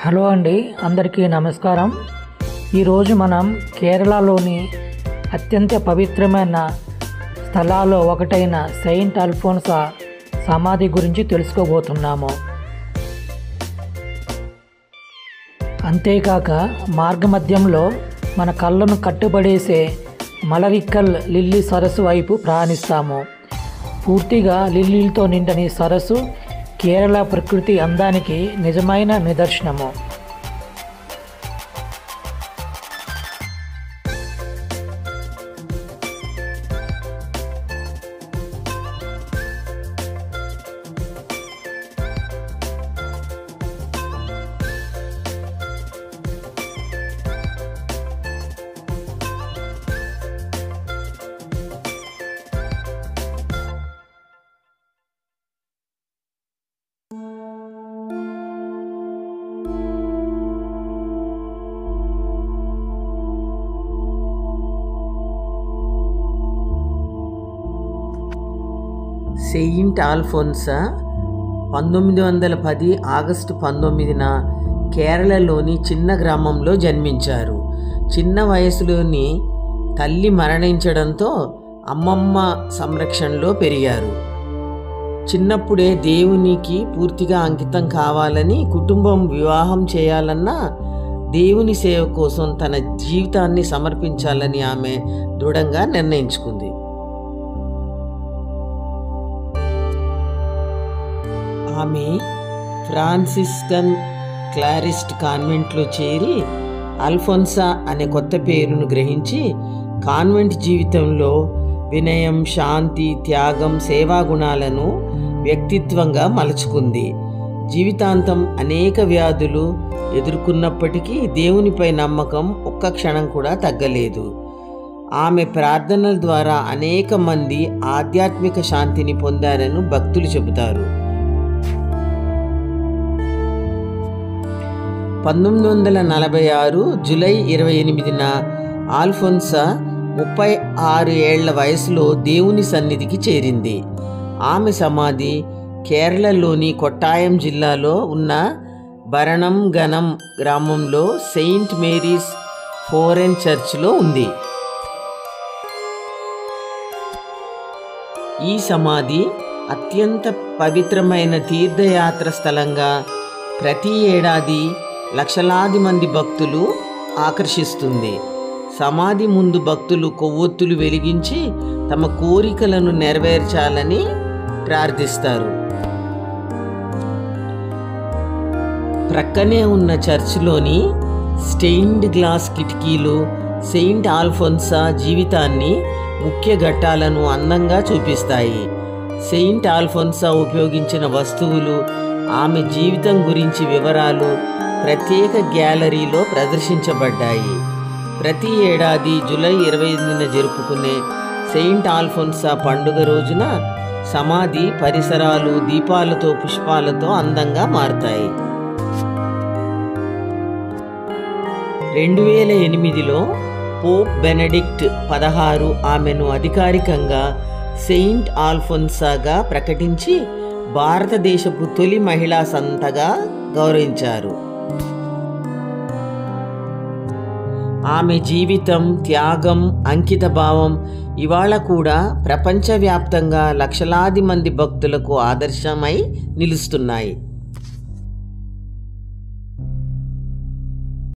Hello అండి, అందరికీ నమస్కారం. ఈరోజు మనం కేరళలోని అత్యంత పవిత్రమైన స్థలాల్లో ఒకటైన సెయింట్ అల్ఫోన్సా సమాధి గురించి తెలుసుకోబోతున్నాము. అంతేకాక మార్గమధ్యంలో మన కళ్ళను కట్టుబడేసే మలరిక్కల్ లిల్లీ సరస్సు వైపు ప్రయాణిస్తాము. పూర్తిగా లిల్లీలతో నిండని సరస్సు కేరళ ప్రకృతి అందానికి నిజమైన నిదర్శనము. సెయింట్ అల్ఫోన్సా 1910 ఆగస్టు 19న కేరళలోని చిన్న గ్రామంలో జన్మించారు. చిన్న వయసులోని తల్లి మరణించడంతో అమ్మమ్మ సంరక్షణలో పెరిగారు. చిన్నప్పుడే దేవునికి పూర్తిగా అంకితం కావాలని, కుటుంబం వివాహం చేయాలన్నా దేవుని సేవ కోసం తన జీవితాన్ని సమర్పించాలని ఆమె దృఢంగా నిర్ణయించుకుంది. ఆమె ఫ్రాన్సిస్కన్ క్లారిస్ట్ కాన్వెంట్లో చేరి అల్ఫోన్సా అనే కొత్త పేరును గ్రహించి కాన్వెంట్ జీవితంలో వినయం, శాంతి, త్యాగం, సేవా గుణాలను వ్యక్తిత్వంగా మలుచుకుంది. జీవితాంతం అనేక వ్యాధులు ఎదుర్కొన్నప్పటికీ దేవునిపై నమ్మకం ఒక్క క్షణం కూడా తగ్గలేదు. ఆమె ప్రార్థనల ద్వారా అనేక మంది ఆధ్యాత్మిక శాంతిని పొందారని భక్తులు చెబుతారు. 1946 జూలై 28న అల్ఫోన్సా 36 ఏళ్ల వయసులో దేవుని సన్నిధికి చేరింది. ఆమె సమాధి కేరళలోని కొట్టాయం జిల్లాలో ఉన్న భరణం గనం గ్రామంలో సెయింట్ మేరీస్ ఫోరెన్ చర్చ్లో ఉంది. ఈ సమాధి అత్యంత పవిత్రమైన తీర్థయాత్ర స్థలంగా ప్రతి ఏడాది లక్షలాది మంది భక్తులు ఆకర్షిస్తుంది. సమాధి ముందు భక్తులు కొవ్వొత్తులు వెలిగించి తమ కోరికలను నెరవేర్చాలని ప్రార్థిస్తారు. ప్రక్కనే ఉన్న చర్చిలోని స్టెయిన్డ్ గ్లాస్ కిటికీలు సెయింట్ అల్ఫోన్సా జీవితాన్ని, ముఖ్య ఘట్టాలను అందంగా చూపిస్తాయి. సెయింట్ అల్ఫోన్సా ఉపయోగించిన వస్తువులు, ఆమె జీవితం గురించి వివరాలు ప్రత్యేక గ్యాలరీలో ప్రదర్శించబడ్డాయి. ప్రతి ఏడాది జూలై 28న జరుపుకునే సెయింట్ అల్ఫోన్సా పండుగ రోజున సమాధి పరిసరాలు దీపాలతో, పుష్పాలతో అందంగా మారతాయి. 2008లో పోప్ బెనెడిక్ట్ 16 ఆమెను అధికారికంగా సెయింట్ అల్ఫోన్సాగా ప్రకటించి భారతదేశపు తొలి మహిళా సంతగా గౌరవించారు. ఆమె జీవితం, త్యాగం, అంకిత భావం ఇవాళ కూడా ప్రపంచవ్యాప్తంగా లక్షలాది మంది భక్తులకు ఆదర్శమై నిలుస్తున్నాయి.